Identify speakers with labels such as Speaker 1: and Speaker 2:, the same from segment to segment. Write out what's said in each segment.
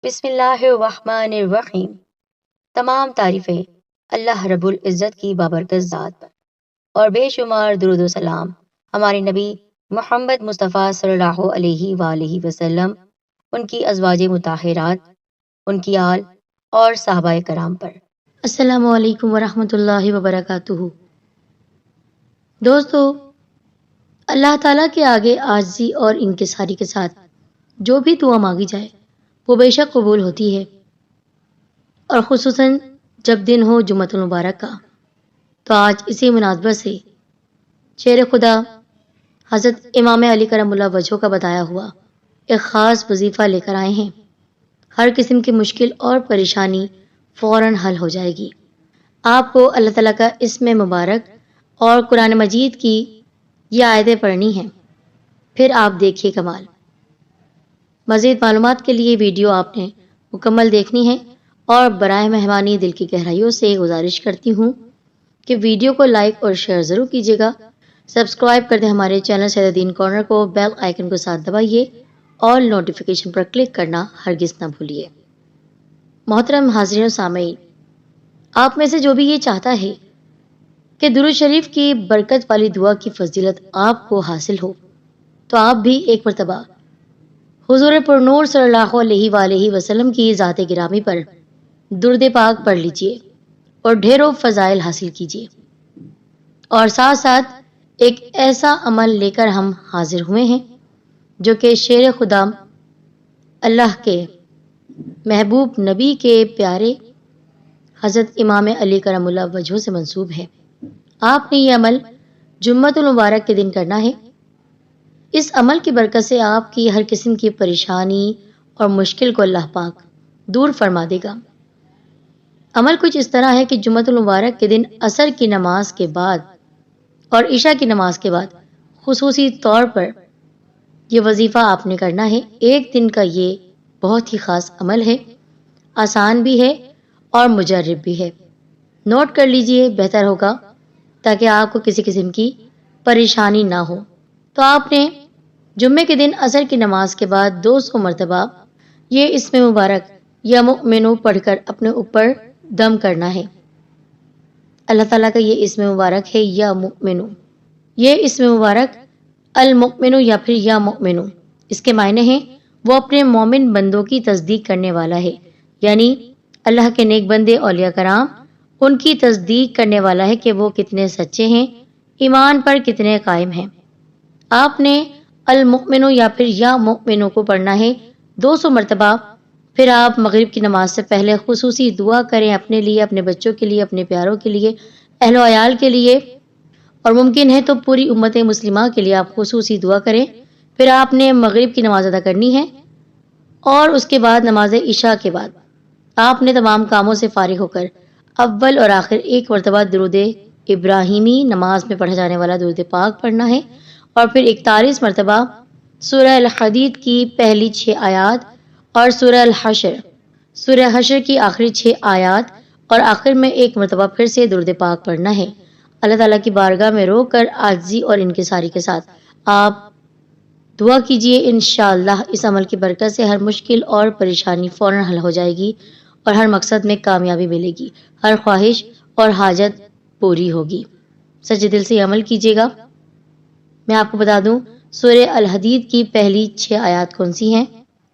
Speaker 1: بسم اللہ الرحمن الرحیم۔ تمام تعریفیں اللہ رب العزت کی بابرکت ذات پر اور بے شمار درود و سلام ہمارے نبی محمد مصطفیٰ صلی اللہ علیہ وآلہ وسلم، ان کی ازواج مطہرات، ان کی آل اور صحابہ کرام پر۔
Speaker 2: السلام علیکم ورحمۃ اللہ وبرکاتہ۔ دوستو، اللہ تعالیٰ کے آگے عاجزی اور انکساری کے ساتھ جو بھی دعا مانگی جائے وہ بے شک قبول ہوتی ہے، اور خصوصاً جب دن ہو جمعۃ المبارک کا۔ تو آج اسی مناسبت سے شیر خدا حضرت امام علی کرم اللہ وجہہ کا بتایا ہوا ایک خاص وظیفہ لے کر آئے ہیں۔ ہر قسم کی مشکل اور پریشانی فوراً حل ہو جائے گی۔ آپ کو اللہ تعالیٰ کا اسم مبارک اور قرآن مجید کی یہ آیتیں پڑھنی ہیں، پھر آپ دیکھیے کمال۔ مزید معلومات کے لیے ویڈیو آپ نے مکمل دیکھنی ہے، اور برائے مہربانی دل کی گہرائیوں سے گزارش کرتی ہوں کہ ویڈیو کو لائک اور شیئر ضرور کیجیے گا۔ سبسکرائب کر دیں ہمارے چینل سید دین کارنر کو، بیل آئیکن کو ساتھ دبائیے اور نوٹیفیکیشن پر کلک کرنا ہرگز نہ بھولیے۔ محترم حاضرین و سامعین، آپ میں سے جو بھی یہ چاہتا ہے کہ درود شریف کی برکت والی دعا کی فضیلت آپ کو حاصل ہو، تو آپ بھی ایک مرتبہ حضور پر نور صلی اللہ علیہ وآلہ وسلم کی ذات گرامی پر درود پاک پڑھ لیجئے اور ڈھیروں فضائل حاصل کیجئے۔ اور ساتھ ساتھ ایک ایسا عمل لے کر ہم حاضر ہوئے ہیں جو کہ شیر خدا اللہ کے محبوب نبی کے پیارے حضرت امام علی کرم اللہ وجہہ سے منسوب ہے۔ آپ نے یہ عمل جمعۃ المبارک کے دن کرنا ہے۔ اس عمل کی برکت سے آپ کی ہر قسم کی پریشانی اور مشکل کو اللہ پاک دور فرما دے گا۔ عمل کچھ اس طرح ہے کہ جمعۃ المبارک کے دن عصر کی نماز کے بعد اور عشاء کی نماز کے بعد خصوصی طور پر یہ وظیفہ آپ نے کرنا ہے۔ ایک دن کا یہ بہت ہی خاص عمل ہے، آسان بھی ہے اور مجرب بھی ہے۔ نوٹ کر لیجئے، بہتر ہوگا تاکہ آپ کو کسی قسم کی پریشانی نہ ہو۔ تو آپ نے جمعے کے دن عصر کی نماز کے بعد 200 مرتبہ یہ اسم مبارک یا مؤمنو پڑھ کر اپنے اوپر دم کرنا ہے۔ اللہ تعالیٰ کا یہ اسم مبارک ہے یا مؤمنو۔ یہ اسم مبارک المؤمنو یا پھر یا مؤمنو، اس کے معنی ہیں وہ اپنے مومن بندوں کی تصدیق کرنے والا ہے، یعنی اللہ کے نیک بندے اولیاء کرام ان کی تصدیق کرنے والا ہے کہ وہ کتنے سچے ہیں، ایمان پر کتنے قائم ہیں۔ آپ نے المؤمنو یا پھر یا مؤمنو کو پڑھنا ہے 200 مرتبہ۔ پھر آپ مغرب کی نماز سے پہلے خصوصی دعا کریں، اپنے لیے، اپنے بچوں کے لیے، اپنے پیاروں کے لیے، اہل و عیال کے لیے، اور ممکن ہے تو پوری امت مسلمہ کے لیے آپ خصوصی دعا کریں۔ پھر آپ نے مغرب کی نماز ادا کرنی ہے، اور اس کے بعد نماز عشاء کے بعد آپ نے تمام کاموں سے فارغ ہو کر اول اور آخر ایک مرتبہ درود ابراہیمی، نماز میں پڑھا جانے والا درود پاک پڑھنا ہے، اور پھر 41 مرتبہ سورہ الحدید کی پہلی 6 آیات اور سورہ حشر کی آخری 6 آیات، اور آخر میں ایک مرتبہ پھر سے درود پاک پڑھنا ہے۔ اللہ تعالیٰ کی بارگاہ میں رو کر عاجزی اور انکساری کے ساتھ آپ دعا کیجئے۔ انشاءاللہ اس عمل کی برکت سے ہر مشکل اور پریشانی فوراً حل ہو جائے گی، اور ہر مقصد میں کامیابی ملے گی، ہر خواہش اور حاجت پوری ہوگی۔ سچے دل سے یہ عمل کیجیے گا۔ میں آپ کو بتا دوں سورہ الحدید کی پہلی 6 آیات کون سی ہیں۔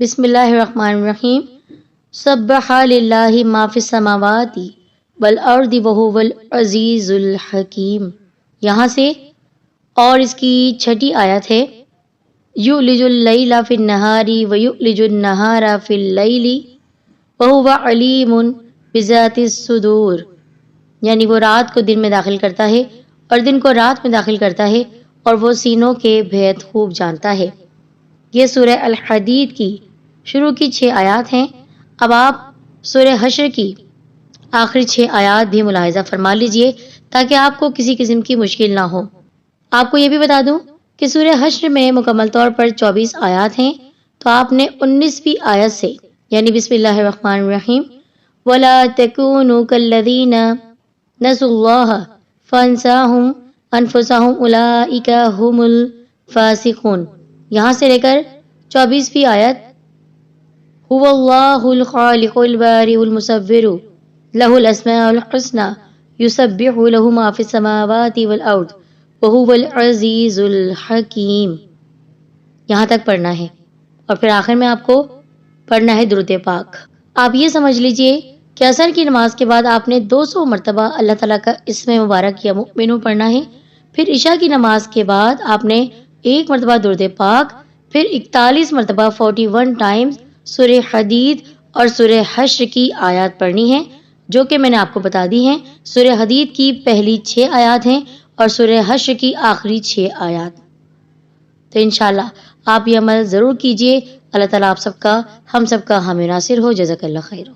Speaker 2: بسم اللہ الرحمن الرحیم۔ سبح للہ ما فی السماوات والارض وہو العزیز الحکیم، یہاں سے، اور اس کی 6 آیت ہے یولج اللیل فی النہار ویولج النہار فی اللیل وہو علیم بذات الصدور، یعنی وہ رات کو دن میں داخل کرتا ہے اور دن کو رات میں داخل کرتا ہے، اور وہ سینوں کے بھید خوب جانتا ہے۔ یہ سورہ الحدید کی شروع کی 6 آیات ہیں۔ اب آپ سورہ حشر کی آخری 6 آیات بھی ملاحظہ فرما لیجئے تاکہ آپ کو کسی قسم کی مشکل نہ ہو۔ آپ کو یہ بھی بتا دوں کہ سورہ حشر میں مکمل طور پر 24 آیات ہیں، تو آپ نے 19ویں آیت سے، یعنی بسم اللہ الرحمن الرحیم وَلَا تَكُونُوا كَالَّذِينَ نَسُوا اللَّهَ فَأَنسَاهُمْ أَنفُسَهُمْ أُولَئِكَ هُمُ الْفَاسِقُونَ، یہاں سے لے کر 24ویں آیت هو الله الخالق البارئ المصور له الاسماء الحسنى يسبح له ما في السماوات والارض وهو العزیز الحکیم. یہاں تک پڑھنا ہے اور پھر آخر میں آپ کو پڑھنا ہے درود پاک. آپ یہ سمجھ لیجئے کہ عصر کی نماز کے بعد آپ نے 200 مرتبہ اللہ تعالیٰ کا اسم مبارک یا مؤمنون پڑھنا ہے. پھر عشاء کی نماز کے بعد آپ نے 1 مرتبہ درود پاک، پھر 41 مرتبہ 41 ٹائمز سورہ حدید اور سورہ حشر کی آیات پڑھنی ہے، جو کہ میں نے آپ کو بتا دی ہیں. سورہ حدید کی پہلی 6 آیات ہیں اور سورہ حشر کی آخری 6 آیات. تو انشاءاللہ آپ یہ عمل ضرور کیجئے. اللہ تعالیٰ آپ سب کا، ہم سب کا حامی ناصر ہو. جزاک اللہ خیر.